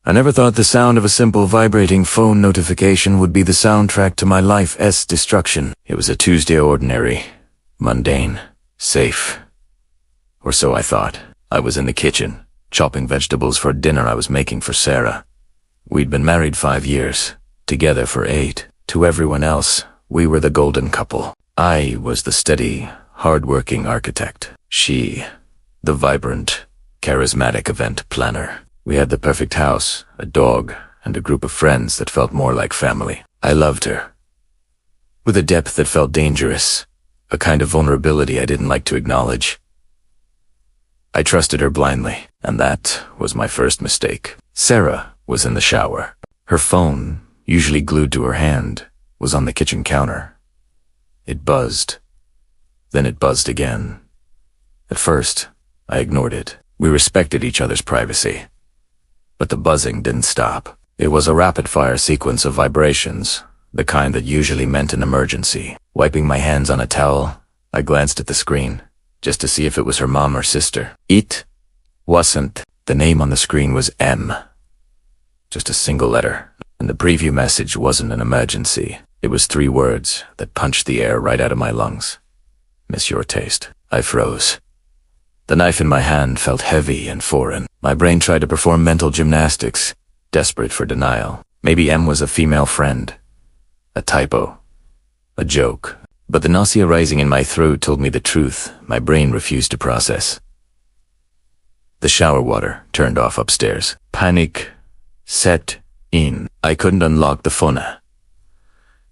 I never thought the sound of a simple vibrating phone notification would be the soundtrack to my life's destruction. It was a Tuesday, ordinary, mundane, safe. Or so I thought. I was in the kitchen, chopping vegetables for dinner I was making for Sarah. We'd been married 5 years, together for 8. To everyone else, we were the golden couple. I was the steady, hard-working architect. She, the vibrant, charismatic event planner. We had the perfect house, a dog, and a group of friends that felt more like family. I loved her. With a depth that felt dangerous, a kind of vulnerability I didn't like to acknowledge. I trusted her blindly, and that was my first mistake. Sarah was in the shower. Her phone, usually glued to her hand, was on the kitchen counter. It buzzed. Then it buzzed again. At first, I ignored it. We respected each other's privacy. But the buzzing didn't stop. It was a rapid-fire sequence of vibrations, the kind that usually meant an emergency. Wiping my hands on a towel, I glanced at the screen, just to see if it was her mom or sister. It wasn't. The name on the screen was M. Just a single letter. And the preview message wasn't an emergency. It was 3 words that punched the air right out of my lungs. Miss your taste. I froze. The knife in my hand felt heavy and foreign. My brain tried to perform mental gymnastics, desperate for denial. Maybe M was a female friend. A typo. A joke. But the nausea rising in my throat told me the truth my brain refused to process. The shower water turned off upstairs. Panic set in. I couldn't unlock the phone.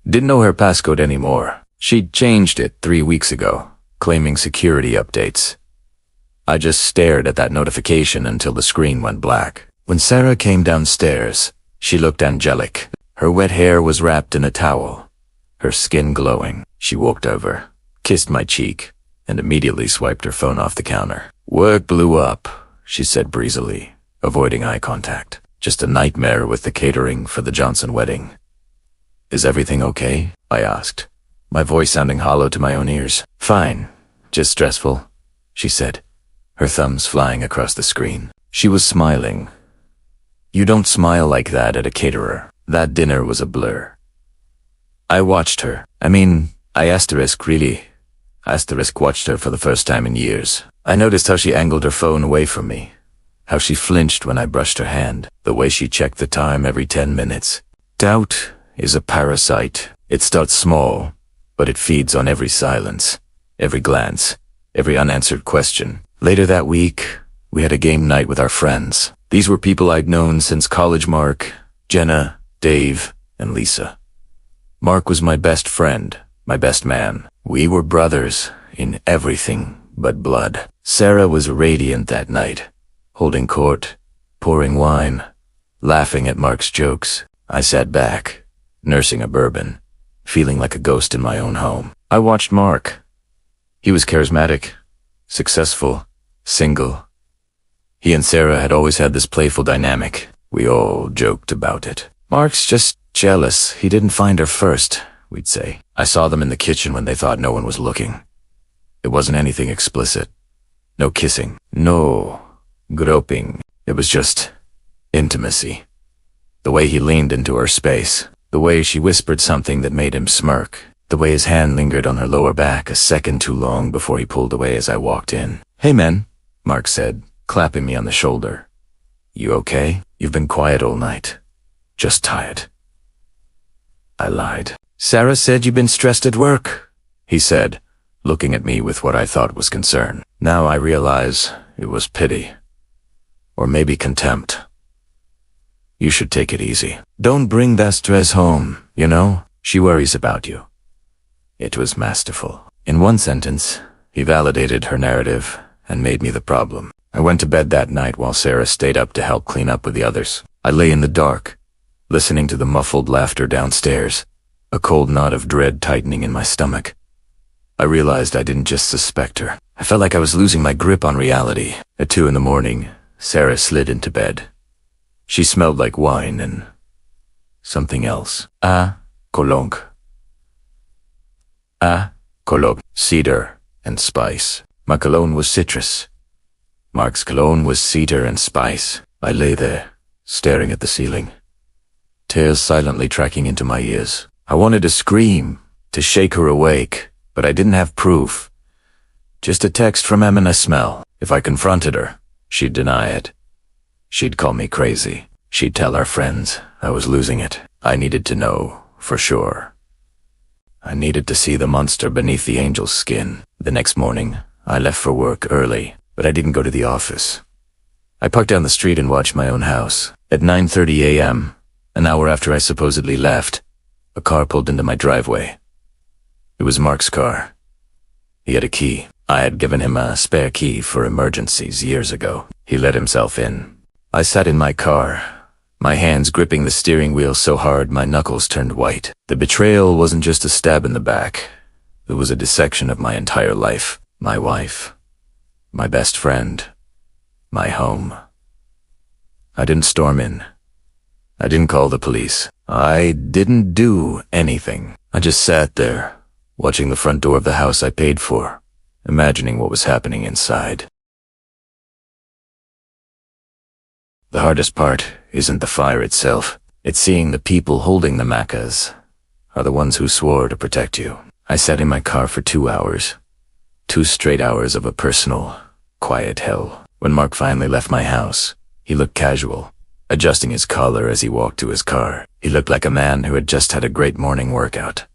Didn't know her passcode anymore. She'd changed it 3 weeks ago, claiming security updates. I just stared at that notification until the screen went black. When Sarah came downstairs, she looked angelic. Her wet hair was wrapped in a towel, her skin glowing. She walked over, kissed my cheek, and immediately swiped her phone off the counter. Work blew up, she said breezily, avoiding eye contact. Just a nightmare with the catering for the Johnson wedding. Is everything okay? I asked, my voice sounding hollow to my own ears. Fine, just stressful, she said, her thumbs flying across the screen. She was smiling. You don't smile like that at a caterer. That dinner was a blur. I watched her. I watched her for the first time in years. I noticed how she angled her phone away from me, how she flinched when I brushed her hand, the way she checked the time every 10 minutes. Doubt is a parasite. It starts small, but it feeds on every silence, every glance, every unanswered question. Later that week, we had a game night with our friends. These were people I'd known since college. Mark, Jenna, Dave, and Lisa. Mark was my best friend, my best man. We were brothers in everything but blood. Sarah was radiant that night, holding court, pouring wine, laughing at Mark's jokes. I sat back, nursing a bourbon, feeling like a ghost in my own home. I watched Mark. He was charismatic, successful, single. He and Sarah had always had this playful dynamic. We all joked about it. Mark's just jealous. He didn't find her first, we'd say. I saw them in the kitchen when they thought no one was looking. It wasn't anything explicit. No kissing. No groping. It was just intimacy. The way he leaned into her space. The way she whispered something that made him smirk. The way his hand lingered on her lower back a second too long before he pulled away as I walked in. Hey man, Mark said, clapping me on the shoulder. You okay? You've been quiet all night. Just tired. I lied. Sarah said you've been stressed at work, he said, looking at me with what I thought was concern. Now I realize it was pity. Or maybe contempt. You should take it easy. Don't bring that stress home, you know? She worries about you. It was masterful. In one sentence, he validated her narrative and made me the problem. I went to bed that night while Sarah stayed up to help clean up with the others. I lay in the dark, listening to the muffled laughter downstairs, a cold knot of dread tightening in my stomach. I realized I didn't just suspect her. I felt like I was losing my grip on reality. At 2 a.m, Sarah slid into bed. She smelled like wine and something else. Cologne. Cedar and spice. My cologne was citrus. Mark's cologne was cedar and spice. I lay there, staring at the ceiling. Tears silently tracking into my ears. I wanted to scream, to shake her awake, but I didn't have proof. Just a text from Em and a smell. If I confronted her, she'd deny it. She'd call me crazy. She'd tell our friends I was losing it. I needed to know, for sure. I needed to see the monster beneath the angel's skin. The next morning, I left for work early, but I didn't go to the office. I parked down the street and watched my own house. At 9:30 a.m., an hour after I supposedly left, a car pulled into my driveway. It was Mark's car. He had a key. I had given him a spare key for emergencies years ago. He let himself in. I sat in my car, my hands gripping the steering wheel so hard my knuckles turned white. The betrayal wasn't just a stab in the back. It was a dissection of my entire life. My wife, my best friend, my home. I didn't storm in. I didn't call the police. I didn't do anything. I just sat there, watching the front door of the house I paid for, imagining what was happening inside. The hardest part isn't the fire itself. It's seeing the people holding the macas are the ones who swore to protect you. I sat in my car for 2 hours. 2 straight hours of a personal, quiet hell. When Mark finally left my house, he looked casual, adjusting his collar as he walked to his car. He looked like a man who had just had a great morning workout.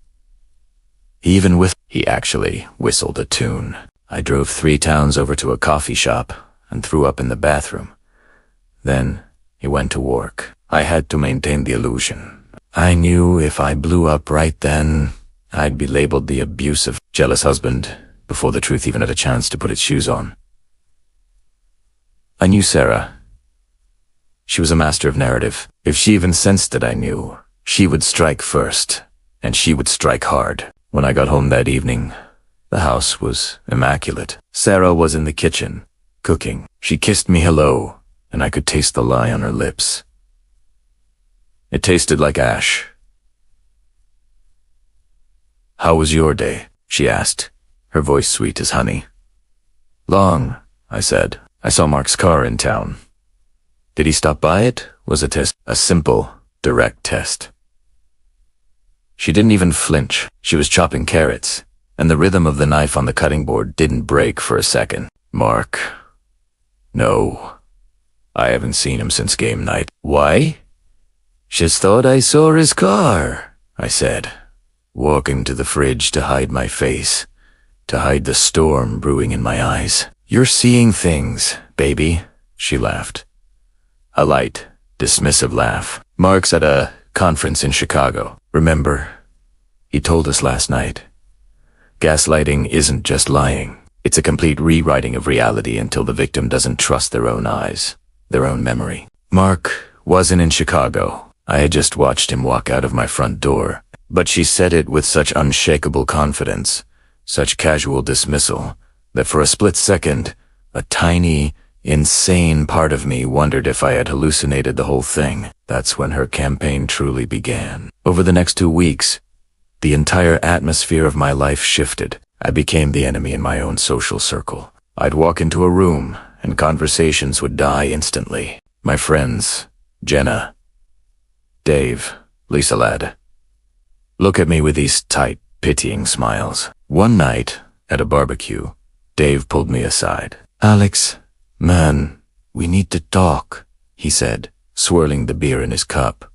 He actually whistled a tune. I drove 3 towns over to a coffee shop and threw up in the bathroom. Then he went to work. I had to maintain the illusion. I knew if I blew up right then, I'd be labeled the abusive, jealous husband before the truth even had a chance to put its shoes on. I knew Sarah. She was a master of narrative. If she even sensed that I knew, she would strike first, and she would strike hard. When I got home that evening, the house was immaculate. Sarah was in the kitchen, cooking. She kissed me hello, and I could taste the lie on her lips. It tasted like ash. "How was your day?" she asked, her voice sweet as honey. "Long," I said. "I saw Mark's car in town." "Did he stop by it?" was a test. A simple, direct test. She didn't even flinch. She was chopping carrots, and the rhythm of the knife on the cutting board didn't break for a second. "Mark? No. I haven't seen him since game night." "Why?" "Just thought I saw his car," I said, walking to the fridge to hide my face, to hide the storm brewing in my eyes. "You're seeing things, baby," she laughed. A light, dismissive laugh. "Mark's at a conference in Chicago. Remember? He told us last night. Gaslighting isn't just lying. It's a complete rewriting of reality until the victim doesn't trust their own eyes, their own memory." Mark wasn't in Chicago. I had just watched him walk out of my front door. But she said it with such unshakable confidence, such casual dismissal, that for a split second, a tiny, insane part of me wondered if I had hallucinated the whole thing. That's when her campaign truly began. Over the next 2 weeks, the entire atmosphere of my life shifted. I became the enemy in my own social circle. I'd walk into a room, and conversations would die instantly. My friends, Jenna, Dave, Lisa Ladd, look at me with these tight, pitying smiles. One night, at a barbecue, Dave pulled me aside. "Alex, man, we need to talk," he said, swirling the beer in his cup.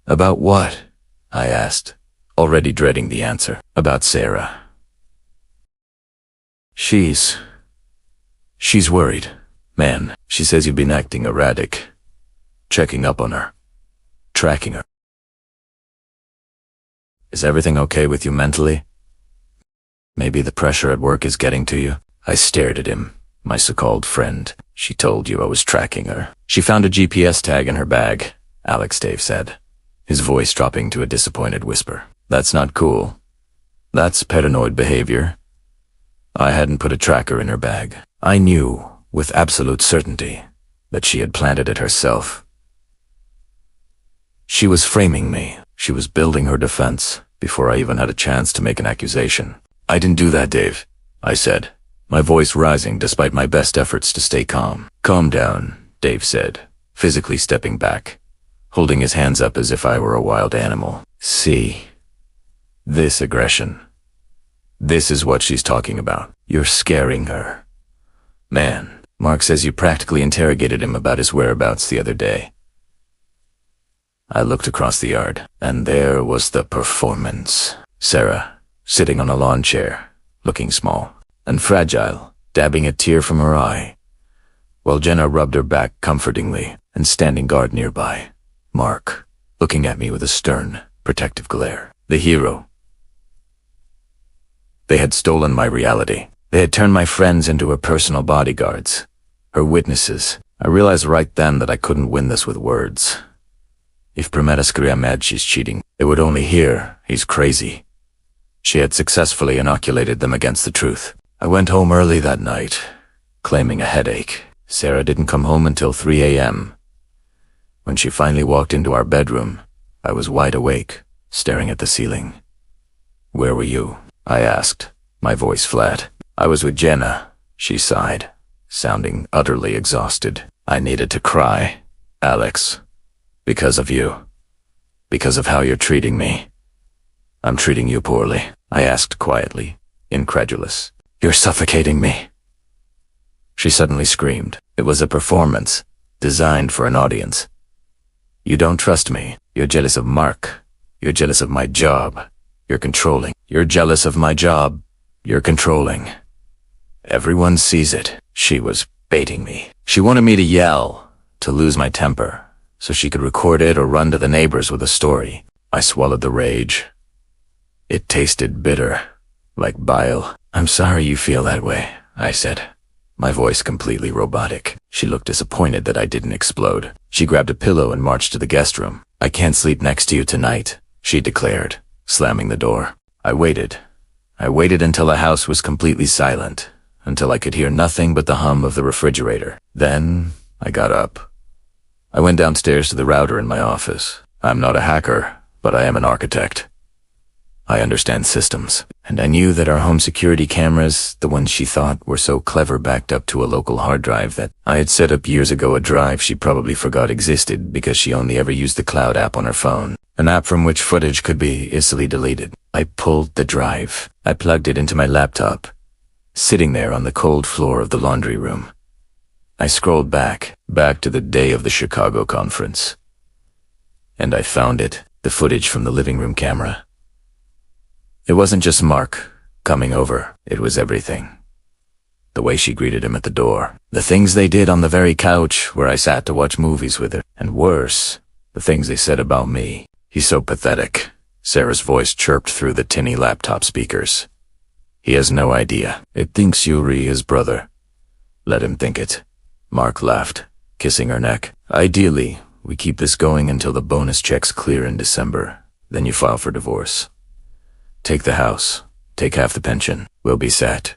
"About what?" I asked, already dreading the answer. "About Sarah. She's worried, man. She says you've been acting erratic, checking up on her, tracking her. Is everything okay with you mentally? Maybe the pressure at work is getting to you." I stared at him. "My so-called friend. She told you I was tracking her." "She found a GPS tag in her bag," Alex Dave said, his voice dropping to a disappointed whisper. "That's not cool. That's paranoid behavior." I hadn't put a tracker in her bag. I knew, with absolute certainty, that she had planted it herself. She was framing me. She was building her defense before I even had a chance to make an accusation. "I didn't do that, Dave," I said, my voice rising despite my best efforts to stay calm. "Calm down," Dave said, physically stepping back, holding his hands up as if I were a wild animal. See, this aggression. This is what she's talking about. You're scaring her. Man, Mark says you practically interrogated him about his whereabouts the other day. I looked across the yard, and there was the performance. Sarah, sitting on a lawn chair, looking small and fragile, dabbing a tear from her eye, while Jenna rubbed her back comfortingly and standing guard nearby. Mark, looking at me with a stern, protective glare. The hero. They had stolen my reality. They had turned my friends into her personal bodyguards, her witnesses. I realized right then that I couldn't win this with words. If Primera skria mad she's cheating, they would only hear he's crazy. She had successfully inoculated them against the truth. I went home early that night, claiming a headache. Sarah didn't come home until 3 a.m. When she finally walked into our bedroom, I was wide awake, staring at the ceiling. "Where were you?" I asked, my voice flat. "I was with Jenna," she sighed, sounding utterly exhausted. "I needed to cry, Alex. Because of you. Because of how you're treating me." "I'm treating you poorly," I asked quietly, incredulous. "You're suffocating me." She suddenly screamed. It was a performance, designed for an audience. "You don't trust me. You're jealous of Mark. You're jealous of my job. You're controlling. You're jealous of my job. You're controlling. Everyone sees it." She was baiting me. She wanted me to yell, to lose my temper, so she could record it or run to the neighbors with a story. I swallowed the rage. It tasted bitter, like bile. "I'm sorry you feel that way," I said, my voice completely robotic. She looked disappointed that I didn't explode. She grabbed a pillow and marched to the guest room. "I can't sleep next to you tonight," she declared, slamming the door. I waited. I waited until the house was completely silent, until I could hear nothing but the hum of the refrigerator. Then I got up. I went downstairs to the router in my office. I'm not a hacker, but I am an architect. I understand systems, and I knew that our home security cameras, the ones she thought were so clever, backed up to a local hard drive that I had set up years ago, a drive she probably forgot existed because she only ever used the cloud app on her phone, an app from which footage could be easily deleted. I pulled the drive. I plugged it into my laptop, sitting there on the cold floor of the laundry room. I scrolled back to the day of the Chicago conference. And I found it, the footage from the living room camera. It wasn't just Mark coming over, it was everything. The way she greeted him at the door, the things they did on the very couch where I sat to watch movies with her, and worse, the things they said about me. "He's so pathetic," Sarah's voice chirped through the tinny laptop speakers. "He has no idea. It thinks you're his brother. Let him think it." Mark laughed, kissing her neck. "Ideally, we keep this going until the bonus checks clear in December. Then you file for divorce. Take the house. Take half the pension. We'll be set."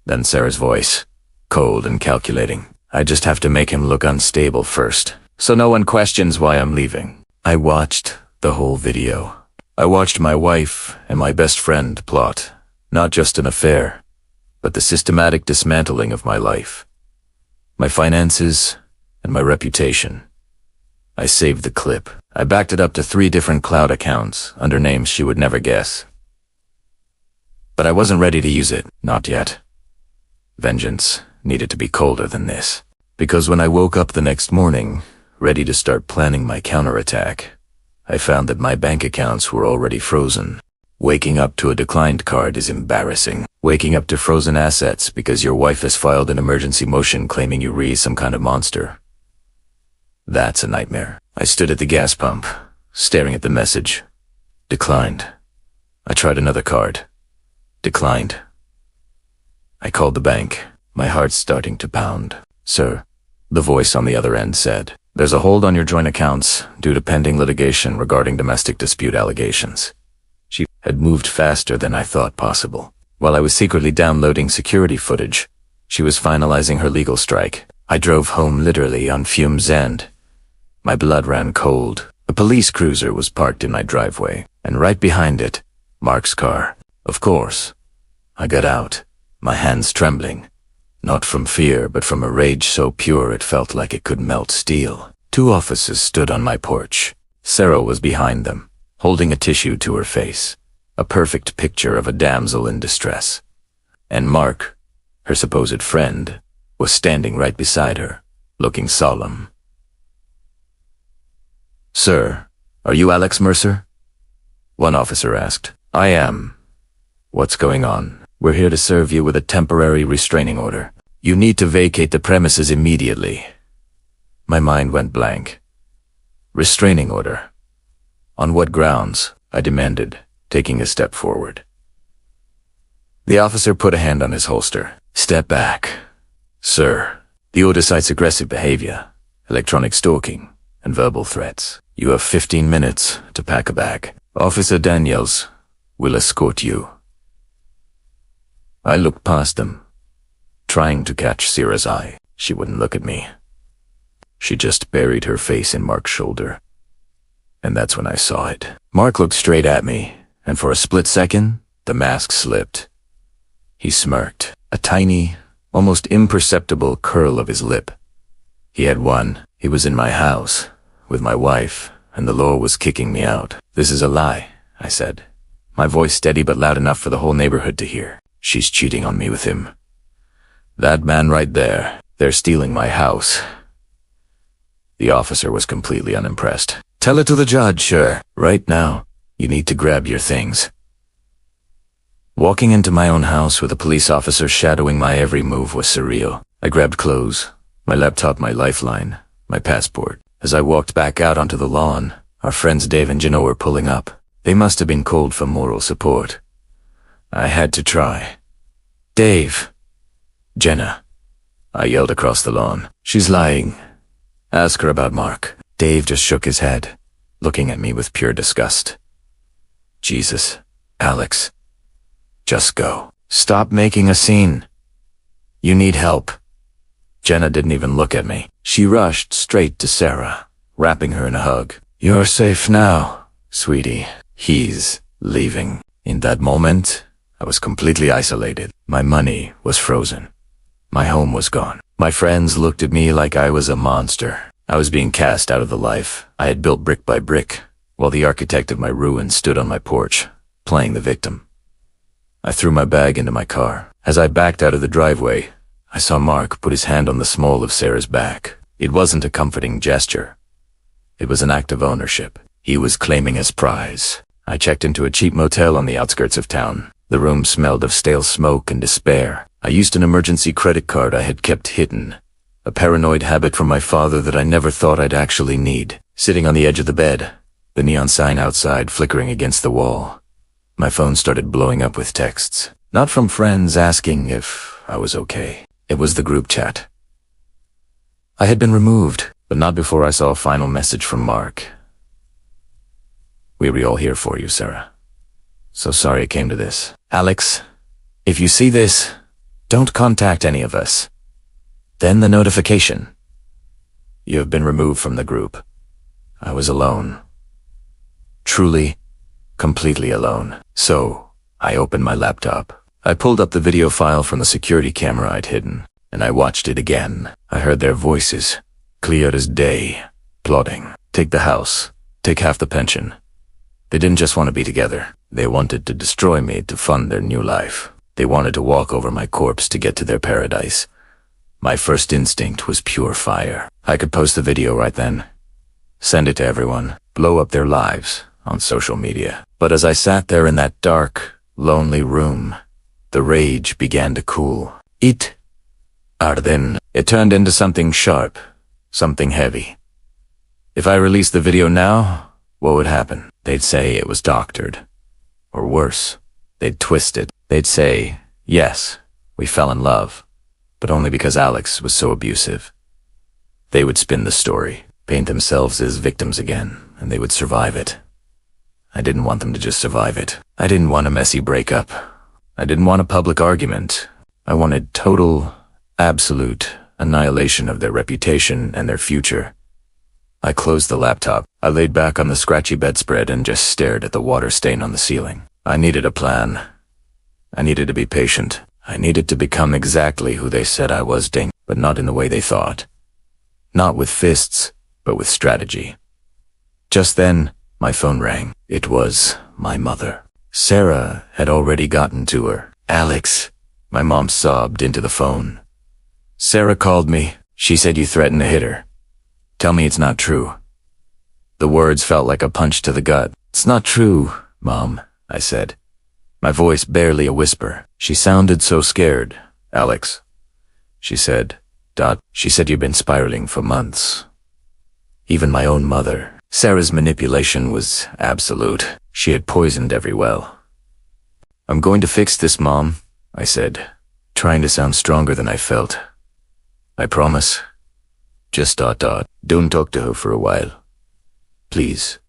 Then Sarah's voice, cold and calculating. "I just have to make him look unstable first, so no one questions why I'm leaving." I watched the whole video. I watched my wife and my best friend plot, not just an affair, but the systematic dismantling of my life, my finances, and my reputation. I saved the clip. I backed it up to 3 different cloud accounts under names she would never guess. But I wasn't ready to use it, not yet. Vengeance needed to be colder than this. Because when I woke up the next morning, ready to start planning my counterattack, I found that my bank accounts were already frozen. Waking up to a declined card is embarrassing. Waking up to frozen assets because your wife has filed an emergency motion claiming you raised some kind of monster. That's a nightmare. I stood at the gas pump, staring at the message. Declined. I tried another card. Declined. I called the bank, my heart starting to pound. "Sir," the voice on the other end said, "there's a hold on your joint accounts due to pending litigation regarding domestic dispute allegations." She had moved faster than I thought possible. While I was secretly downloading security footage, she was finalizing her legal strike. I drove home literally on fumes end. My blood ran cold. A police cruiser was parked in my driveway, and right behind it, Mark's car. Of course, I got out, my hands trembling, not from fear but from a rage so pure it felt like it could melt steel. Two officers stood on my porch. Sarah was behind them, holding a tissue to her face, a perfect picture of a damsel in distress. And Mark, her supposed friend, was standing right beside her, looking solemn. "Sir, are you Alex Mercer?" one officer asked. "I am." "What's going on?" "We're here to serve you with a temporary restraining order. You need to vacate the premises immediately." My mind went blank. Restraining order? On what grounds? I demanded, taking a step forward. The officer put a hand on his holster. "Step back. Sir, the order cites aggressive behavior, electronic stalking, and verbal threats. You have 15 minutes to pack a bag. Officer Daniels will escort you." I looked past them, trying to catch Sarah's eye. She wouldn't look at me. She just buried her face in Mark's shoulder. And that's when I saw it. Mark looked straight at me, and for a split second, the mask slipped. He smirked, a tiny, almost imperceptible curl of his lip. He had won. He was in my house, with my wife, and the law was kicking me out. "This is a lie," I said, my voice steady but loud enough for the whole neighborhood to hear. "She's cheating on me with him. That man right there, they're stealing my house." The officer was completely unimpressed. "Tell it to the judge, sir. Right now, you need to grab your things." Walking into my own house with a police officer shadowing my every move was surreal. I grabbed clothes, my laptop, my lifeline, my passport. As I walked back out onto the lawn, our friends Dave and Jenna were pulling up. They must have been called for moral support. I had to try. "Dave!" "Jenna!" I yelled across the lawn. "She's lying. Ask her about Mark." Dave just shook his head, looking at me with pure disgust. "Jesus, Alex. Just go. Stop making a scene. You need help." Jenna didn't even look at me. She rushed straight to Sarah, wrapping her in a hug. "You're safe now, sweetie. He's leaving." In that moment, I was completely isolated. My money was frozen. My home was gone. My friends looked at me like I was a monster. I was being cast out of the life I had built brick by brick, while the architect of my ruin stood on my porch, playing the victim. I threw my bag into my car. As I backed out of the driveway, I saw Mark put his hand on the small of Sarah's back. It wasn't a comforting gesture. It was an act of ownership. He was claiming his prize. I checked into a cheap motel on the outskirts of town. The room smelled of stale smoke and despair. I used an emergency credit card I had kept hidden, a paranoid habit from my father that I never thought I'd actually need. Sitting on the edge of the bed, the neon sign outside flickering against the wall, my phone started blowing up with texts. Not from friends asking if I was okay. It was the group chat. I had been removed, but not before I saw a final message from Mark. "We were all here for you, Sarah. So sorry it came to this. Alex, if you see this, don't contact any of us." Then the notification. "You have been removed from the group." I was alone. Truly, completely alone. So, I opened my laptop. I pulled up the video file from the security camera I'd hidden, and I watched it again. I heard their voices, clear as day, plotting. Take the house. Take half the pension. They didn't just want to be together. They wanted to destroy me to fund their new life. They wanted to walk over my corpse to get to their paradise. My first instinct was pure fire. I could post the video right then, send it to everyone, blow up their lives on social media. But as I sat there in that dark, lonely room, the rage began to cool. It turned into something sharp, something heavy. If I released the video now, what would happen? They'd say it was doctored. Or worse, they'd twist it. They'd say, yes, we fell in love, but only because Alex was so abusive. They would spin the story, paint themselves as victims again, and they would survive it. I didn't want them to just survive it. I didn't want a messy breakup. I didn't want a public argument. I wanted total, absolute annihilation of their reputation and their future. I closed the laptop. I laid back on the scratchy bedspread and just stared at the water stain on the ceiling. I needed a plan. I needed to be patient. I needed to become exactly who they said I was, but not in the way they thought. Not with fists, but with strategy. Just then, my phone rang. It was my mother. Sarah had already gotten to her. "Alex," my mom sobbed into the phone. "Sarah called me. She said you threatened to hit her. Tell me it's not true." The words felt like a punch to the gut. "It's not true, Mom," I said, my voice barely a whisper. She sounded so scared. "Alex," she said. She said you've been spiraling for months. Even my own mother. Sarah's manipulation was absolute. She had poisoned every well. "I'm going to fix this, Mom," I said, trying to sound stronger than I felt. "I promise. Just don't talk to her for a while. Please."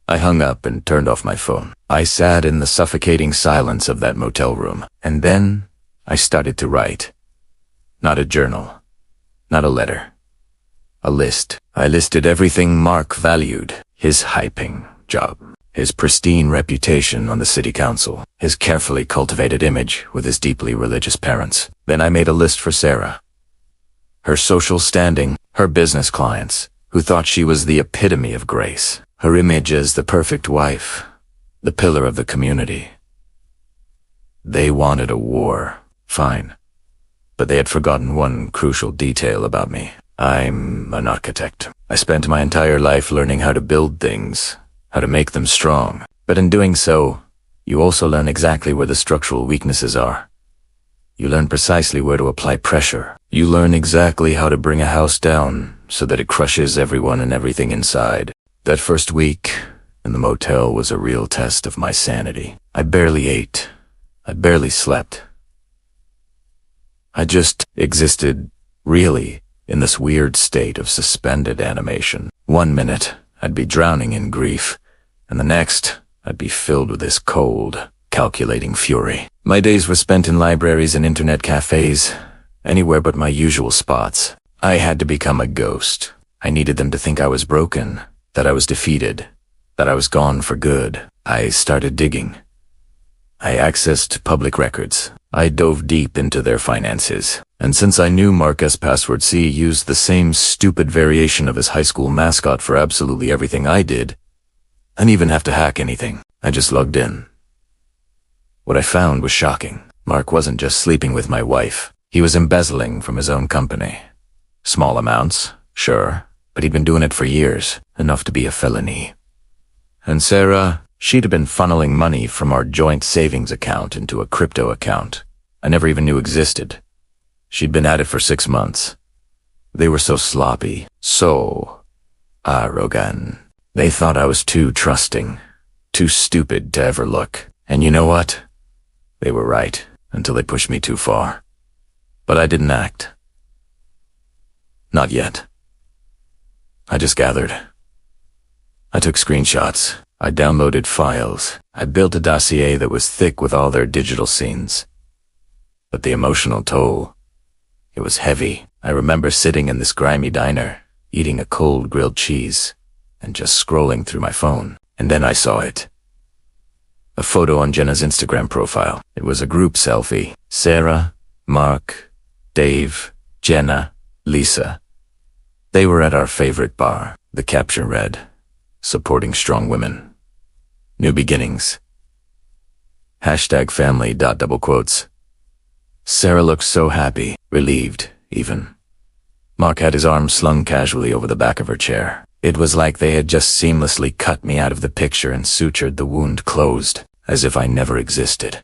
I hung up and turned off my phone. I sat in the suffocating silence of that motel room, and then I started to write. Not a journal, not a letter. A list. I listed everything Mark valued: his high-paying job, his pristine reputation on the city council, his carefully cultivated image with his deeply religious parents. Then I made a list for Sarah. Her social standing, her business clients, who thought she was the epitome of grace, her image as the perfect wife, the pillar of the community. They wanted a war, fine, but they had forgotten one crucial detail about me. I'm an architect. I spent my entire life learning how to build things, how to make them strong. But in doing so, you also learn exactly where the structural weaknesses are. You learn precisely where to apply pressure. You learn exactly how to bring a house down so that it crushes everyone and everything inside. That first week in the motel was a real test of my sanity. I barely ate. I barely slept. I just existed, really, in this weird state of suspended animation. 1 minute, I'd be drowning in grief, and the next, I'd be filled with this cold, calculating fury. My days were spent in libraries and internet cafes, anywhere but my usual spots. I had to become a ghost. I needed them to think I was broken, that I was defeated, that I was gone for good. I started digging. I accessed public records. I dove deep into their finances. And since I knew Marcus Password C used the same stupid variation of his high school mascot for absolutely everything I did, I didn't even have to hack anything. I just logged in. What I found was shocking. Mark wasn't just sleeping with my wife. He was embezzling from his own company. Small amounts, sure, but he'd been doing it for years, enough to be a felony. And Sarah, she'd have been funneling money from our joint savings account into a crypto account I never even knew existed. She'd been at it for 6 months. They were so sloppy, so arrogant. They thought I was too trusting, too stupid to ever look. And you know what? They were right, until they pushed me too far. But I didn't act. Not yet. I just gathered. I took screenshots. I downloaded files. I built a dossier that was thick with all their digital scenes. But the emotional toll, it was heavy. I remember sitting in this grimy diner, eating a cold grilled cheese, and just scrolling through my phone. And then I saw it. A photo on Jenna's Instagram profile. It was a group selfie. Sarah, Mark, Dave, Jenna, Lisa. They were at our favorite bar. The caption read, "Supporting strong women. New beginnings. #family. Double quotes. Sarah looked so happy, relieved, even. Mark had his arm slung casually over the back of her chair. It was like they had just seamlessly cut me out of the picture and sutured the wound closed, as if I never existed.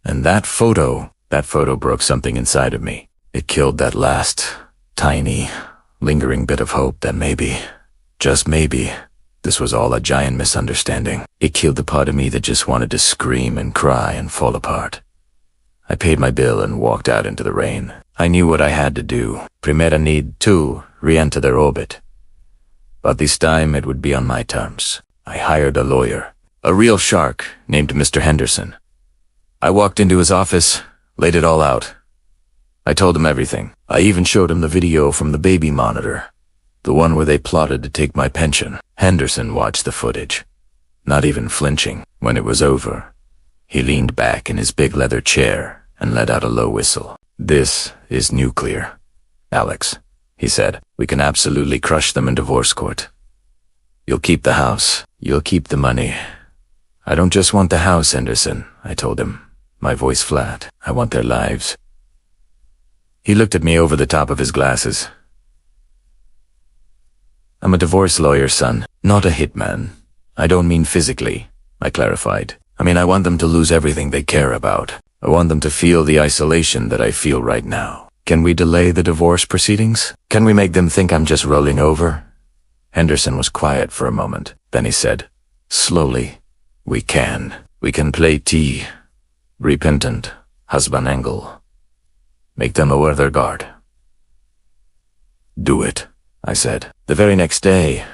And that photo broke something inside of me. It killed that last, tiny, lingering bit of hope that maybe, just maybe, this was all a giant misunderstanding. It killed the part of me that just wanted to scream and cry and fall apart. I paid my bill and walked out into the rain. I knew what I had to do. Primera need to re-enter their orbit. But this time it would be on my terms. I hired a lawyer, a real shark named Mr. Henderson. I walked into his office, laid it all out. I told him everything. I even showed him the video from the baby monitor, the one where they plotted to take my pension. Henderson watched the footage, not even flinching. When it was over, he leaned back in his big leather chair and let out a low whistle. "This is nuclear, Alex," he said. We can absolutely crush them in divorce court. You'll keep the house. You'll keep the money. I don't just want the house, Henderson, I told him, my voice flat. I want their lives. He looked at me over the top of his glasses. I'm a divorce lawyer, son, not a hitman. I don't mean physically, I clarified. I mean, I want them to lose everything they care about. I want them to feel the isolation that I feel right now. Can we delay the divorce proceedings? Can we make them think I'm just rolling over? Henderson was quiet for a moment. Then he said, slowly, we can. We can play T. Repentant, husband angle. Make them lower their guard. Do it, I said. The very next day,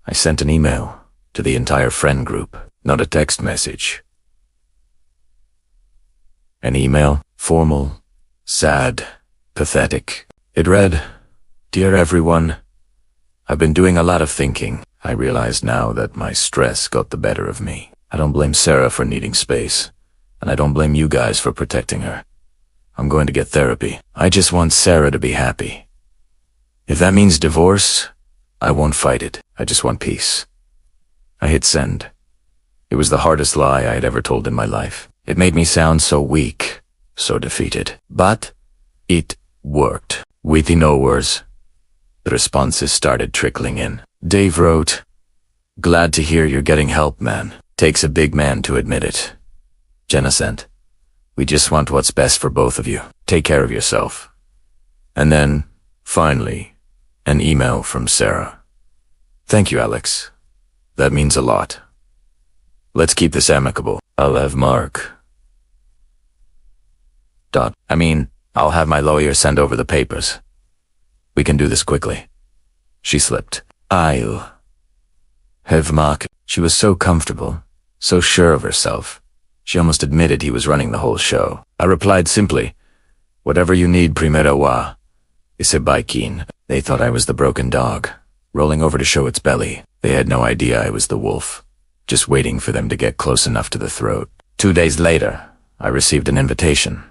I sent an email to the entire friend group, not a text message. An email, formal, sad, pathetic. It read, Dear everyone, I've been doing a lot of thinking. I realize now that my stress got the better of me. I don't blame Sarah for needing space, and I don't blame you guys for protecting her. I'm going to get therapy. I just want Sarah to be happy. If that means divorce, I won't fight it. I just want peace. I hit send. It was the hardest lie I had ever told in my life. It made me sound so weak, so defeated. But it worked. With the no words, the responses started trickling in. Dave wrote, Glad to hear you're getting help, man. Takes a big man to admit it. Jenna sent, We just want what's best for both of you. Take care of yourself. And then, finally, an email from Sarah. Thank you, Alex. That means a lot. Let's keep this amicable. I'll have Mark. I'll have my lawyer send over the papers. We can do this quickly. She slipped. I'll have Mark. She was so comfortable, so sure of herself. She almost admitted he was running the whole show. I replied simply, Whatever you need, primero wa. Isebaikin. They thought I was the broken dog, rolling over to show its belly. They had no idea I was the wolf, just waiting for them to get close enough to the throat. 2 days later, I received an invitation.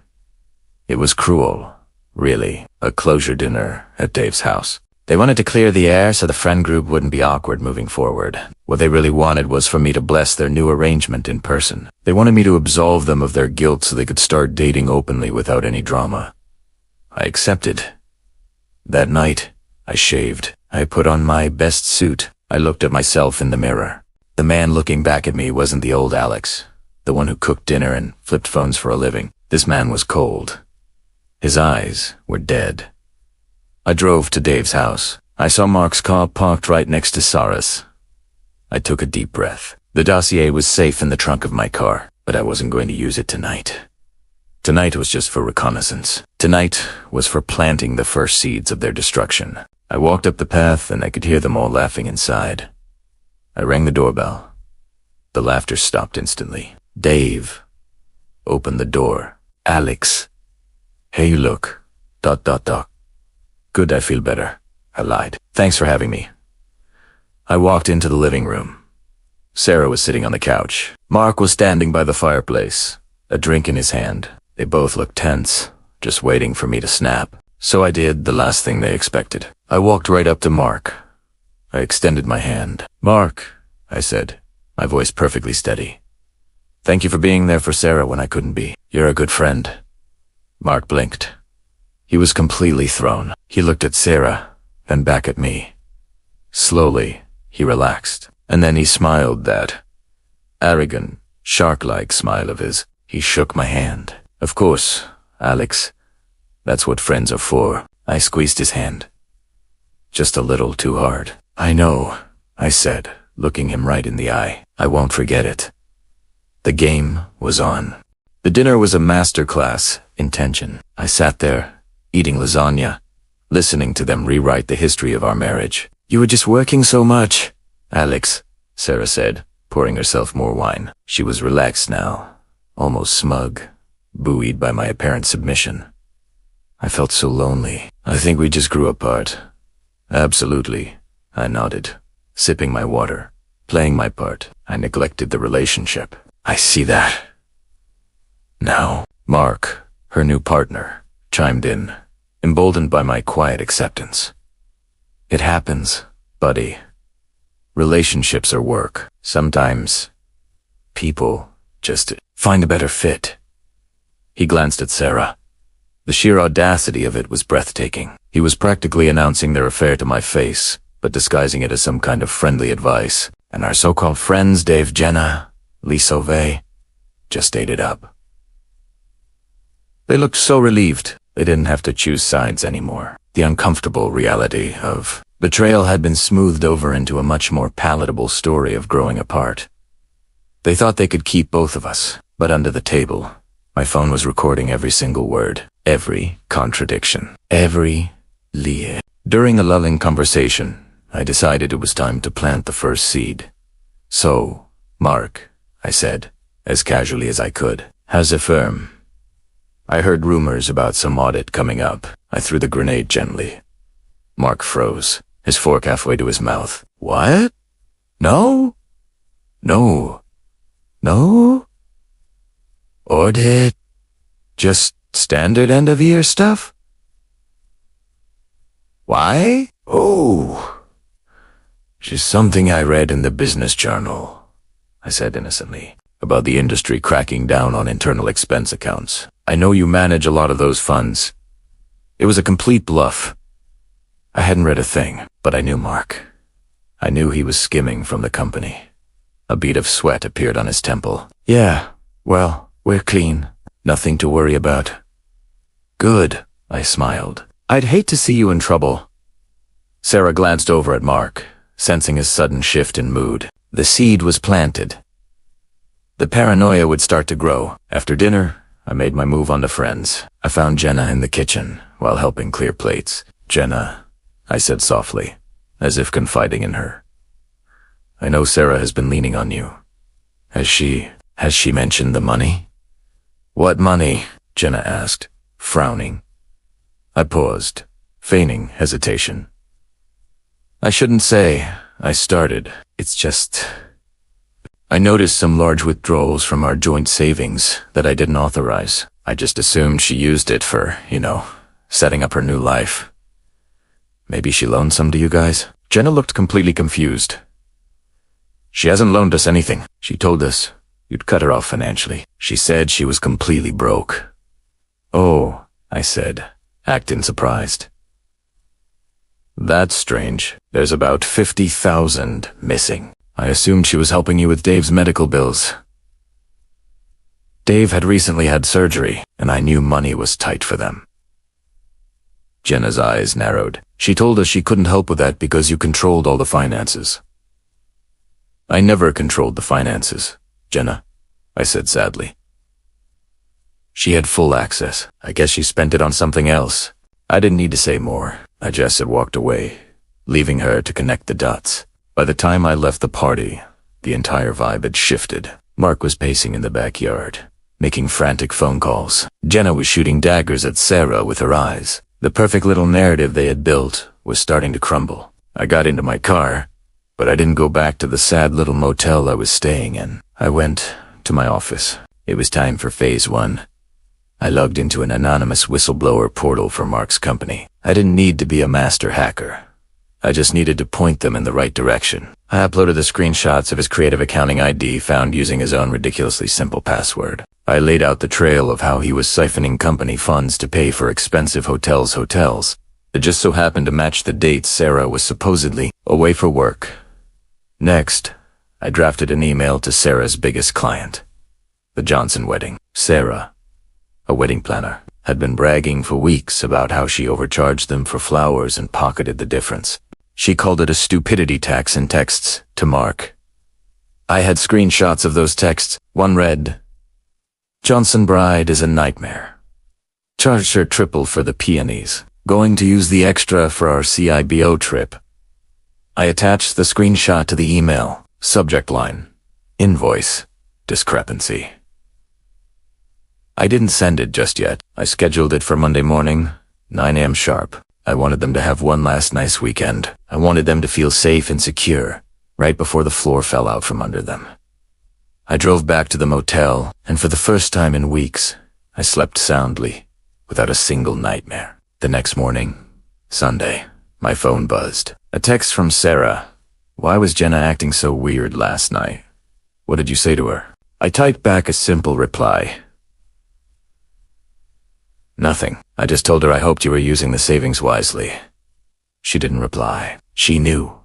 It was cruel, really, a closure dinner at Dave's house. They wanted to clear the air so the friend group wouldn't be awkward moving forward. What they really wanted was for me to bless their new arrangement in person. They wanted me to absolve them of their guilt so they could start dating openly without any drama. I accepted. That night, I shaved. I put on my best suit. I looked at myself in the mirror. The man looking back at me wasn't the old Alex, the one who cooked dinner and flipped phones for a living. This man was cold. His eyes were dead. I drove to Dave's house. I saw Mark's car parked right next to Sarah's. I took a deep breath. The dossier was safe in the trunk of my car, but I wasn't going to use it tonight. Tonight was just for reconnaissance. Tonight was for planting the first seeds of their destruction. I walked up the path and I could hear them all laughing inside. I rang the doorbell. The laughter stopped instantly. Dave opened the door. Alex. Hey, you look. ... Good, I feel better. I lied. Thanks for having me. I walked into the living room. Sarah was sitting on the couch. Mark was standing by the fireplace, a drink in his hand. They both looked tense, just waiting for me to snap. So I did the last thing they expected. I walked right up to Mark. I extended my hand. Mark, I said, my voice perfectly steady. Thank you for being there for Sarah when I couldn't be. You're a good friend. Mark blinked. He was completely thrown. He looked at Sarah, then back at me. Slowly, he relaxed, and then he smiled that arrogant, shark-like smile of his. He shook my hand. Of course, Alex. That's what friends are for. I squeezed his hand. Just a little too hard. I know, I said, looking him right in the eye. I won't forget it. The game was on. The dinner was a masterclass in tension. I sat there, eating lasagna, listening to them rewrite the history of our marriage. You were just working so much, Alex, Sarah said, pouring herself more wine. She was relaxed now, almost smug, buoyed by my apparent submission. I felt so lonely. I think we just grew apart. Absolutely, I nodded, sipping my water, playing my part. I neglected the relationship. I see that. Now, Mark, her new partner, chimed in, emboldened by my quiet acceptance. It happens, buddy. Relationships are work. Sometimes people just find a better fit. He glanced at Sarah. The sheer audacity of it was breathtaking. He was practically announcing their affair to my face, but disguising it as some kind of friendly advice. And our so-called friends, Dave, Jenna, Lee Sauvé, just ate it up. They looked so relieved they didn't have to choose sides anymore. The uncomfortable reality of betrayal had been smoothed over into a much more palatable story of growing apart. They thought they could keep both of us, but under the table, my phone was recording every single word, every contradiction, every lie. During a lulling conversation, I decided it was time to plant the first seed. So, Mark, I said, as casually as I could, how's the firm? I heard rumors about some audit coming up. I threw the grenade gently. Mark froze, his fork halfway to his mouth. What? No? No. No? Audit? Just standard end-of-year stuff? Why? Oh. Just something I read in the business journal, I said innocently, about the industry cracking down on internal expense accounts. I know you manage a lot of those funds. It was a complete bluff. I hadn't read a thing, but I knew Mark. I knew he was skimming from the company. A bead of sweat appeared on his temple. Yeah, well, we're clean. Nothing to worry about. Good, I smiled. I'd hate to see you in trouble. Sarah glanced over at Mark, sensing his sudden shift in mood. The seed was planted. The paranoia would start to grow. After dinner, I made my move on to friends. I found Jenna in the kitchen while helping clear plates. Jenna, I said softly, as if confiding in her. I know Sarah has been leaning on you. Has she mentioned the money? What money? Jenna asked, frowning. I paused, feigning hesitation. I shouldn't say. I started. It's just... I noticed some large withdrawals from our joint savings that I didn't authorize. I just assumed she used it for, setting up her new life. Maybe she loaned some to you guys? Jenna looked completely confused. She hasn't loaned us anything. She told us you'd cut her off financially. She said she was completely broke. Oh, I said, acting surprised. That's strange. There's about 50,000 missing. I assumed she was helping you with Dave's medical bills. Dave had recently had surgery, and I knew money was tight for them. Jenna's eyes narrowed. She told us she couldn't help with that because you controlled all the finances. I never controlled the finances, Jenna, I said sadly. She had full access. I guess she spent it on something else. I didn't need to say more. I just had walked away, leaving her to connect the dots. By the time I left the party, the entire vibe had shifted. Mark was pacing in the backyard, making frantic phone calls. Jenna was shooting daggers at Sarah with her eyes. The perfect little narrative they had built was starting to crumble. I got into my car, but I didn't go back to the sad little motel I was staying in. I went to my office. It was time for phase 1. I logged into an anonymous whistleblower portal for Mark's company. I didn't need to be a master hacker. I just needed to point them in the right direction. I uploaded the screenshots of his creative accounting ID found using his own ridiculously simple password. I laid out the trail of how he was siphoning company funds to pay for expensive hotels. It just so happened to match the dates Sarah was supposedly away for work. Next, I drafted an email to Sarah's biggest client, the Johnson wedding. Sarah, a wedding planner, had been bragging for weeks about how she overcharged them for flowers and pocketed the difference. She called it a stupidity tax in texts to Mark. I had screenshots of those texts. One read, Johnson bride is a nightmare. Charged her triple for the peonies. Going to use the extra for our CIBO trip. I attached the screenshot to the email. Subject line, invoice, discrepancy. I didn't send it just yet. I scheduled it for Monday morning, 9 a.m. sharp. I wanted them to have one last nice weekend. I wanted them to feel safe and secure, right before the floor fell out from under them. I drove back to the motel, and for the first time in weeks, I slept soundly, without a single nightmare. The next morning, Sunday, My phone buzzed. A text from Sarah. Why was Jenna acting so weird last night? What did you say to her? I typed back a simple reply. Nothing. I just told her I hoped you were using the savings wisely. She didn't reply. She knew.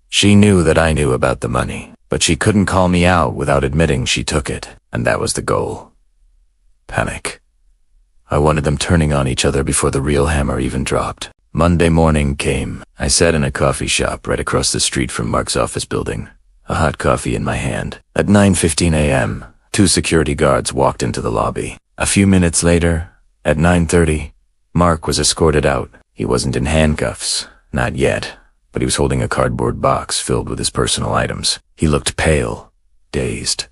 She knew that I knew about the money, but she couldn't call me out without admitting she took it, and that was the goal. Panic. I wanted them turning on each other before the real hammer even dropped. Monday morning came. I sat in a coffee shop right across the street from Mark's office building, a hot coffee in my hand. At 9:15 a.m., 2 security guards walked into the lobby. A few minutes later, at 9:30, Mark was escorted out. He wasn't in handcuffs, not yet, but he was holding a cardboard box filled with his personal items. He looked pale, dazed.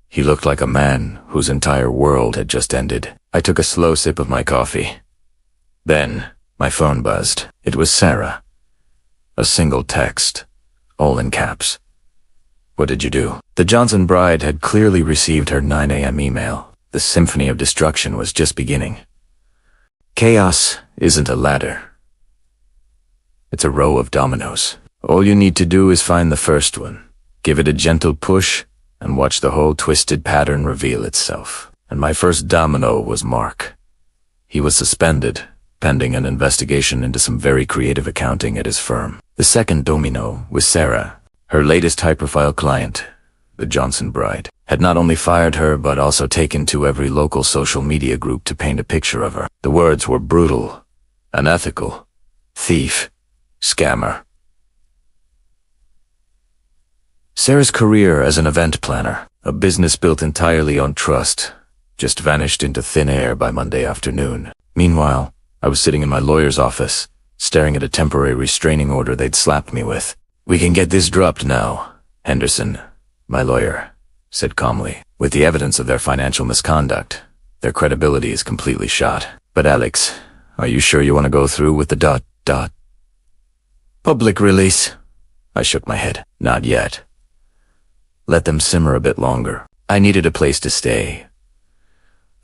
He looked like a man whose entire world had just ended. I took a slow sip of my coffee. Then, my phone buzzed. It was Sarah. A single text, all in caps. What did you do? The Johnson bride had clearly received her 9 a.m. email. The symphony of destruction was just beginning. Chaos isn't a ladder. It's a row of dominoes. All you need to do is find the first one, give it a gentle push, and watch the whole twisted pattern reveal itself. And my first domino was Mark. He was suspended, pending an investigation into some very creative accounting at his firm. The second domino was Sarah. Her latest high-profile client, the Johnson bride, had not only fired her but also taken to every local social media group to paint a picture of her. The words were brutal, unethical, thief, scammer. Sarah's career as an event planner, a business built entirely on trust, just vanished into thin air by Monday afternoon. Meanwhile, I was sitting in my lawyer's office, staring at a temporary restraining order they'd slapped me with. We can get this dropped now, Henderson, my lawyer, said calmly. With the evidence of their financial misconduct, their credibility is completely shot. But Alex, are you sure you want to go through with the ... public release? I shook my head. Not yet. Let them simmer a bit longer. I needed a place to stay.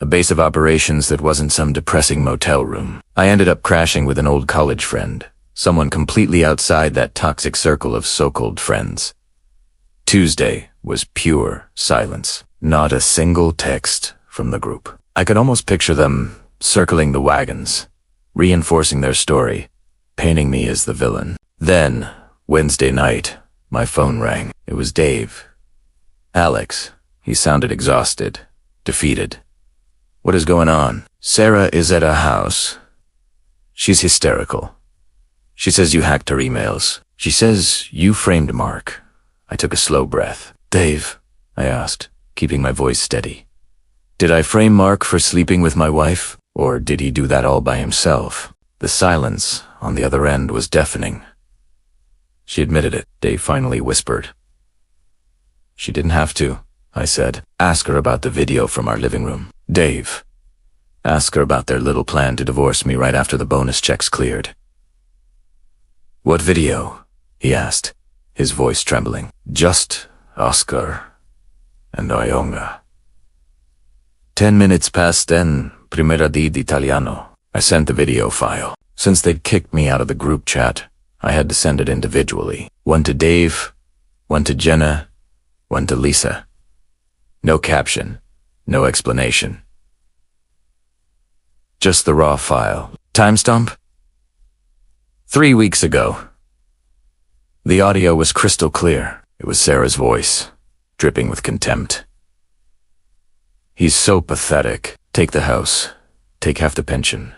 A base of operations that wasn't some depressing motel room. I ended up crashing with an old college friend, someone completely outside that toxic circle of so-called friends. Tuesday was pure silence. Not a single text from the group. I could almost picture them circling the wagons, reinforcing their story, painting me as the villain. Then, Wednesday night, my phone rang. It was Dave. Alex. He sounded exhausted, defeated. What is going on? Sarah is at a house. She's hysterical. She says you hacked her emails. She says you framed Mark. I took a slow breath. Dave, I asked, keeping my voice steady. Did I frame Mark for sleeping with my wife, or did he do that all by himself? The silence on the other end was deafening. She admitted it, Dave finally whispered. She didn't have to, I said. Ask her about the video from our living room. Dave, ask her about their little plan to divorce me right after the bonus checks cleared. What video? He asked, his voice trembling. Just Oscar and Oyonga. 10 minutes past 10, Primera di d'Italiano. I sent the video file. Since they'd kicked me out of the group chat, I had to send it individually. One to Dave, one to Jenna, one to Lisa. No caption, no explanation. Just the raw file. Timestamp? 3 weeks ago. The audio was crystal clear. It was Sarah's voice, dripping with contempt. He's so pathetic. Take the house. Take half the pension.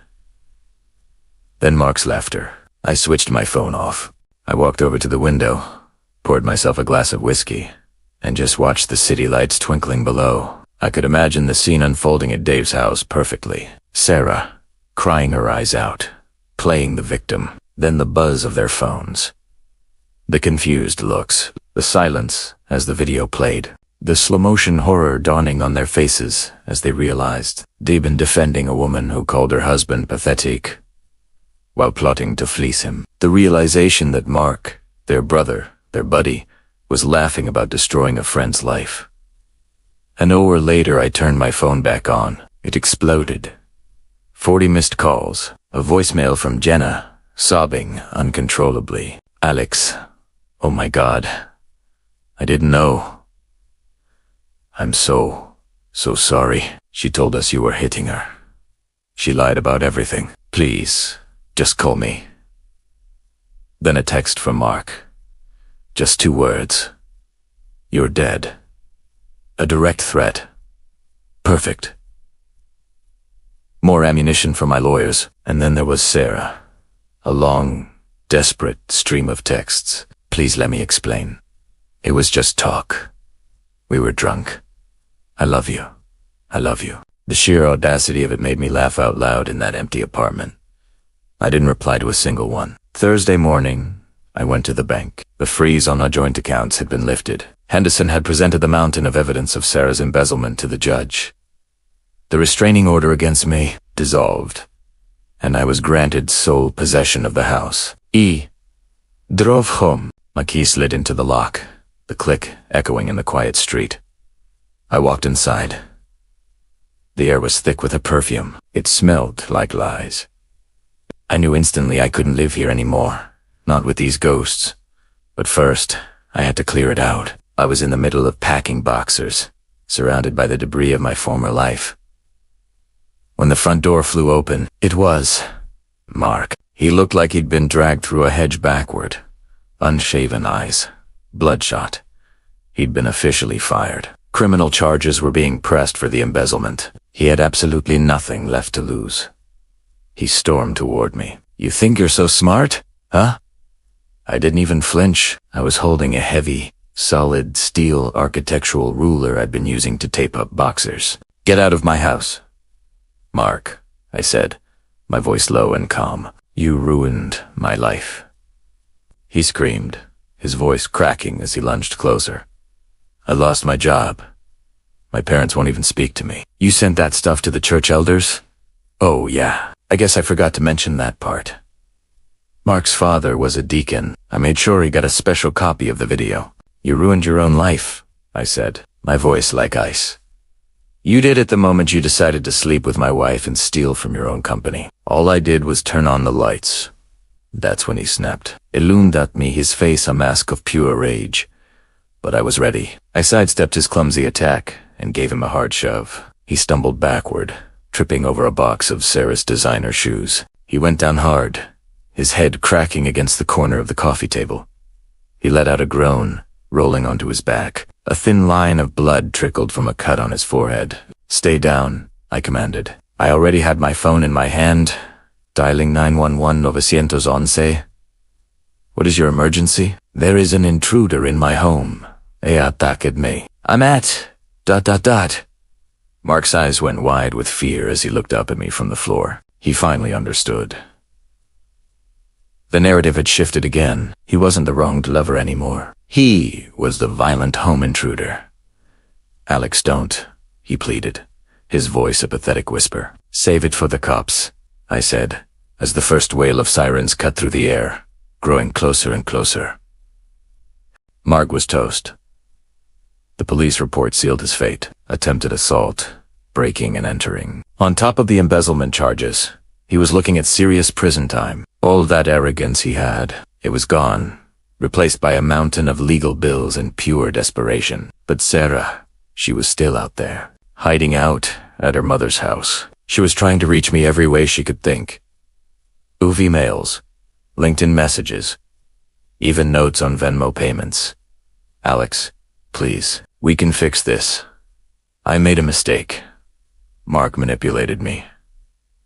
Then Mark's laughter. I switched my phone off. I walked over to the window, poured myself a glass of whiskey, and just watched the city lights twinkling below. I could imagine the scene unfolding at Dave's house perfectly. Sarah, crying her eyes out, playing the victim, then the buzz of their phones. The confused looks, the silence as the video played, the slow-motion horror dawning on their faces as they realized they'd been defending a woman who called her husband pathetic while plotting to fleece him. The realization that Mark, their brother, their buddy, was laughing about destroying a friend's life. An hour later, I turned my phone back on. It exploded. 40 missed calls, a voicemail from Jenna sobbing uncontrollably. Alex, oh my God, I didn't know. I'm so sorry. She told us you were hitting her. She lied about everything. Please, just call me. Then a text from Mark. Just 2 words. You're dead. A direct threat. Perfect. More ammunition for my lawyers. And then there was Sarah. A long, desperate stream of texts. Please let me explain. It was just talk. We were drunk. I love you. I love you. The sheer audacity of it made me laugh out loud in that empty apartment. I didn't reply to a single one. Thursday morning, I went to the bank. The freeze on our joint accounts had been lifted. Henderson had presented the mountain of evidence of Sarah's embezzlement to the judge. The restraining order against me dissolved, and I was granted sole possession of the house. Drove home. My key slid into the lock, the click echoing in the quiet street. I walked inside. The air was thick with a perfume. It smelled like lies. I knew instantly I couldn't live here anymore, not with these ghosts. But first, I had to clear it out. I was in the middle of packing boxers, surrounded by the debris of my former life. When the front door flew open, it was Mark. He looked like he'd been dragged through a hedge backward. Unshaven eyes, bloodshot. He'd been officially fired. Criminal charges were being pressed for the embezzlement. He had absolutely nothing left to lose. He stormed toward me. You think you're so smart, huh? I didn't even flinch. I was holding a heavy, solid steel architectural ruler I'd been using to tape up boxers. Get out of my house. Mark, I said, my voice low and calm. You ruined my life. He screamed, his voice cracking as he lunged closer. I lost my job. My parents won't even speak to me. You sent that stuff to the church elders? Oh, yeah. I guess I forgot to mention that part. Mark's father was a deacon. I made sure he got a special copy of the video. You ruined your own life, I said, my voice like ice. You did it the moment you decided to sleep with my wife and steal from your own company. All I did was turn on the lights. That's when he snapped. It loomed at me, his face a mask of pure rage. But I was ready. I sidestepped his clumsy attack and gave him a hard shove. He stumbled backward, tripping over a box of Sarah's designer shoes. He went down hard, his head cracking against the corner of the coffee table. He let out a groan, rolling onto his back. A thin line of blood trickled from a cut on his forehead. Stay down, I commanded. I already had my phone in my hand, dialing 911-911. What is your emergency? There is an intruder in my home. Attacked me. I'm at... ... Mark's eyes went wide with fear as he looked up at me from the floor. He finally understood. The narrative had shifted again. He wasn't the wronged lover anymore. He was the violent home intruder. Alex, don't, he pleaded, his voice a pathetic whisper. Save it for the cops, I said, as the first wail of sirens cut through the air, growing closer and closer. Mark was toast. The police report sealed his fate. Attempted assault, breaking and entering. On top of the embezzlement charges, he was looking at serious prison time. All that arrogance he had, it was gone, replaced by a mountain of legal bills and pure desperation. But Sarah, she was still out there, hiding out at her mother's house. She was trying to reach me every way she could think. Emails, LinkedIn messages, even notes on Venmo payments. Alex, please, we can fix this. I made a mistake. Mark manipulated me.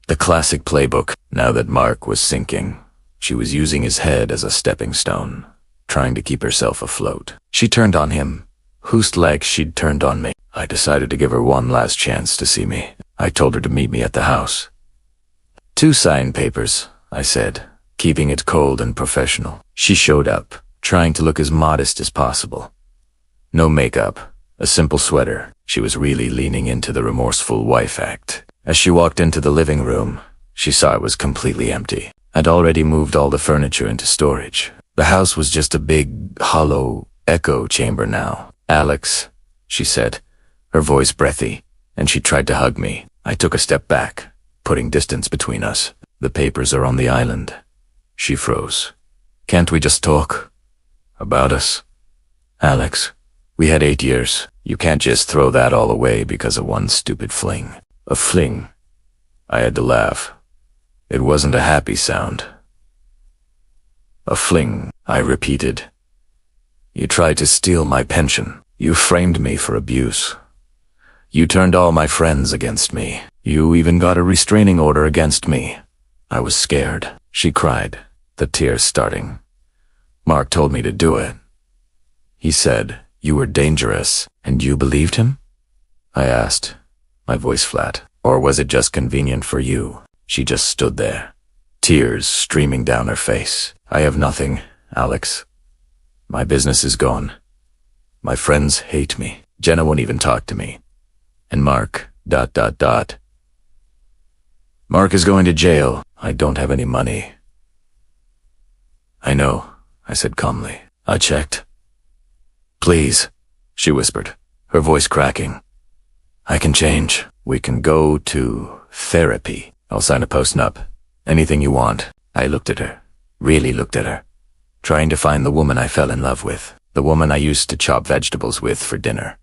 The classic playbook. Now that Mark was sinking, she was using his head as a stepping stone, trying to keep herself afloat. She turned on him, whose like she'd turned on me. I decided to give her one last chance to see me. I told her to meet me at the house. 2 signed papers, I said, keeping it cold and professional. She showed up, trying to look as modest as possible. No makeup, a simple sweater. She was really leaning into the remorseful wife act. As she walked into the living room, she saw it was completely empty. I'd already moved all the furniture into storage. The house was just a big, hollow echo chamber now. Alex, she said, her voice breathy, and she tried to hug me. I took a step back, putting distance between us. The papers are on the island. She froze. Can't we just talk? About us? Alex, we had 8 years. You can't just throw that all away because of one stupid fling. A fling. I had to laugh. It wasn't a happy sound. A fling, I repeated. You tried to steal my pension. You framed me for abuse. You turned all my friends against me. You even got a restraining order against me. I was scared. She cried, the tears starting. Mark told me to do it. He said, you were dangerous, and you believed him? I asked, my voice flat. Or was it just convenient for you? She just stood there, tears streaming down her face. I have nothing, Alex. My business is gone. My friends hate me. Jenna won't even talk to me. And Mark, ... Mark is going to jail. I don't have any money. I know, I said calmly. I checked. Please, she whispered, her voice cracking. I can change. We can go to therapy. I'll sign a post-nup. Anything you want. I looked at her, really looked at her, trying to find the woman I fell in love with, the woman I used to chop vegetables with for dinner.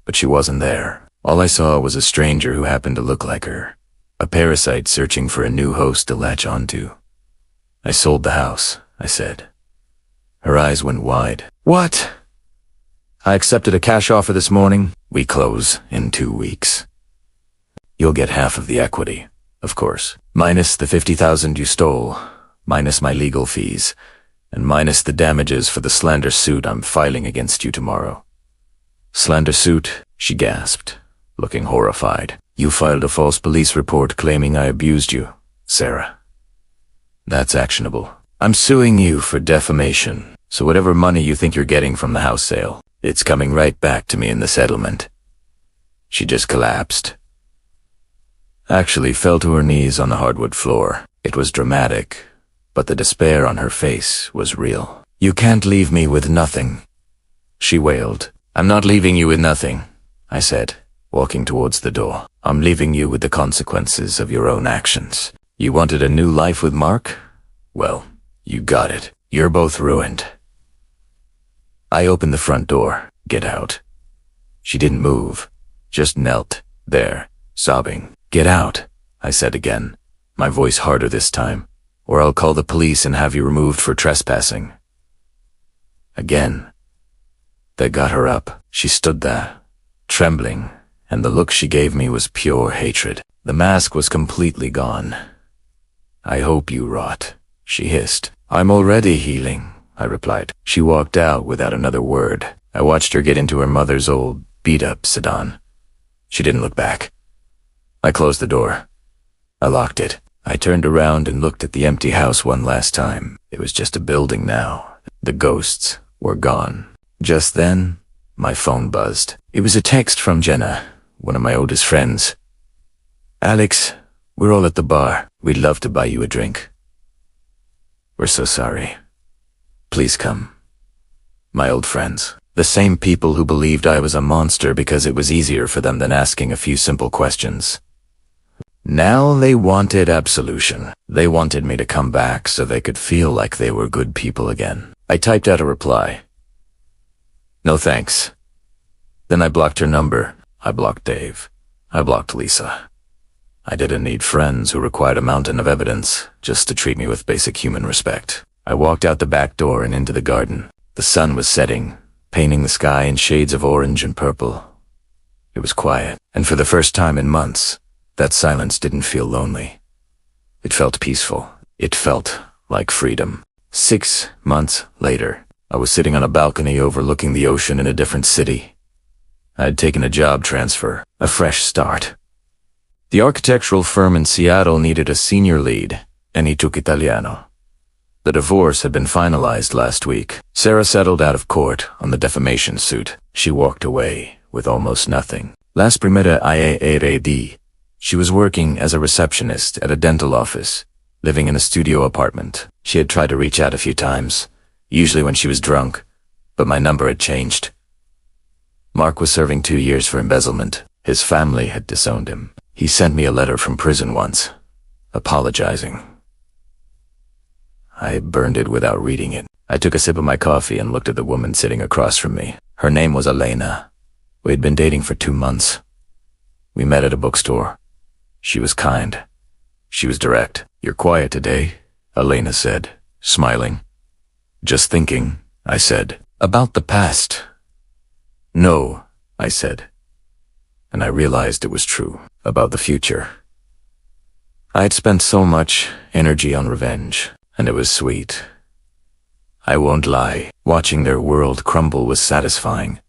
But she wasn't there. All I saw was a stranger who happened to look like her, a parasite searching for a new host to latch onto. I sold the house, I said. Her eyes went wide. What? I accepted a cash offer this morning. We close in 2 weeks. You'll get half of the equity, of course, minus the $50,000 you stole, minus my legal fees, and minus the damages for the slander suit I'm filing against you tomorrow. Slander suit? She gasped, looking horrified. You filed a false police report claiming I abused you, Sarah. That's actionable. I'm suing you for defamation, so whatever money you think you're getting from the house sale, it's coming right back to me in the settlement. She just collapsed. Actually fell to her knees on the hardwood floor. It was dramatic, but the despair on her face was real. You can't leave me with nothing, she wailed. I'm not leaving you with nothing, I said, walking towards the door. I'm leaving you with the consequences of your own actions. You wanted a new life with Mark? Well, you got it. You're both ruined. I opened the front door. Get out. She didn't move, just knelt there, sobbing. Get out, I said again, my voice harder this time, or I'll call the police and have you removed for trespassing. Again. That got her up. She stood there, trembling, and the look she gave me was pure hatred. The mask was completely gone. I hope you rot, she hissed. I'm already healing, I replied. She walked out without another word. I watched her get into her mother's old, beat-up sedan. She didn't look back. I closed the door. I locked it. I turned around and looked at the empty house one last time. It was just a building now. The ghosts were gone. Just then, my phone buzzed. It was a text from Jenna, one of my oldest friends. Alex, we're all at the bar. We'd love to buy you a drink. We're so sorry. Please come. My old friends. The same people who believed I was a monster because it was easier for them than asking a few simple questions. Now they wanted absolution. They wanted me to come back so they could feel like they were good people again. I typed out a reply. No thanks. Then I blocked her number. I blocked Dave. I blocked Lisa. I didn't need friends who required a mountain of evidence just to treat me with basic human respect. I walked out the back door and into the garden. The sun was setting, painting the sky in shades of orange and purple. It was quiet, and for the first time in months, that silence didn't feel lonely. It felt peaceful. It felt like freedom. 6 months later, I was sitting on a balcony overlooking the ocean in a different city. I had taken a job transfer, a fresh start. The architectural firm in Seattle needed a senior lead, and he took Italiano. The divorce had been finalized last week. Sarah settled out of court on the defamation suit. She walked away with almost nothing. Last primera IARAD. She was working as a receptionist at a dental office, living in a studio apartment. She had tried to reach out a few times, usually when she was drunk, but my number had changed. Mark was serving 2 years for embezzlement. His family had disowned him. He sent me a letter from prison once, apologizing. I burned it without reading it. I took a sip of my coffee and looked at the woman sitting across from me. Her name was Elena. We had been dating for 2 months. We met at a bookstore. She was kind. She was direct. "You're quiet today," Elena said, smiling. "Just thinking," I said. "About the past." "No," I said. And I realized it was true. About the future. I had spent so much energy on revenge, and it was sweet. I won't lie, watching their world crumble was satisfying.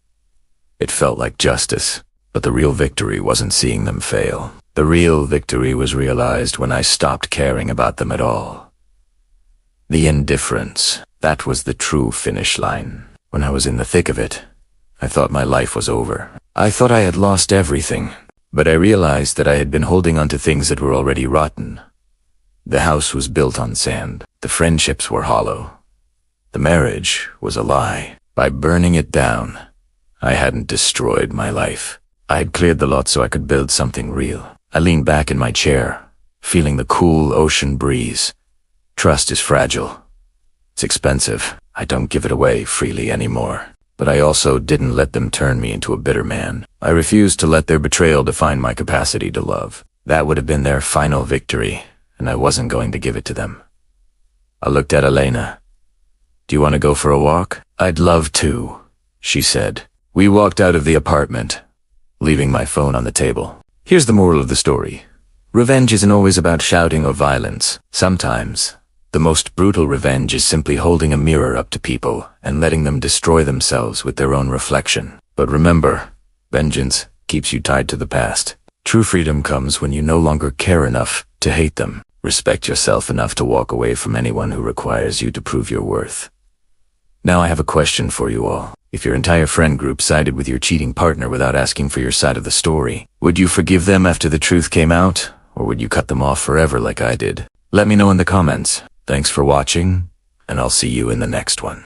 It felt like justice, but the real victory wasn't seeing them fail. The real victory was realized when I stopped caring about them at all. The indifference, that was the true finish line. When I was in the thick of it, I thought my life was over. I thought I had lost everything, but I realized that I had been holding on to things that were already rotten. The house was built on sand. The friendships were hollow. The marriage was a lie. By burning it down, I hadn't destroyed my life. I had cleared the lot so I could build something real. I leaned back in my chair, feeling the cool ocean breeze. Trust is fragile. It's expensive. I don't give it away freely anymore. But I also didn't let them turn me into a bitter man. I refused to let their betrayal define my capacity to love. That would have been their final victory, and I wasn't going to give it to them. I looked at Elena. "Do you want to go for a walk?" "I'd love to," she said. We walked out of the apartment, leaving my phone on the table. Here's the moral of the story. Revenge isn't always about shouting or violence. Sometimes, the most brutal revenge is simply holding a mirror up to people and letting them destroy themselves with their own reflection. But remember, vengeance keeps you tied to the past. True freedom comes when you no longer care enough to hate them. Respect yourself enough to walk away from anyone who requires you to prove your worth. Now I have a question for you all. If your entire friend group sided with your cheating partner without asking for your side of the story, would you forgive them after the truth came out, or would you cut them off forever like I did? Let me know in the comments. Thanks for watching, and I'll see you in the next one.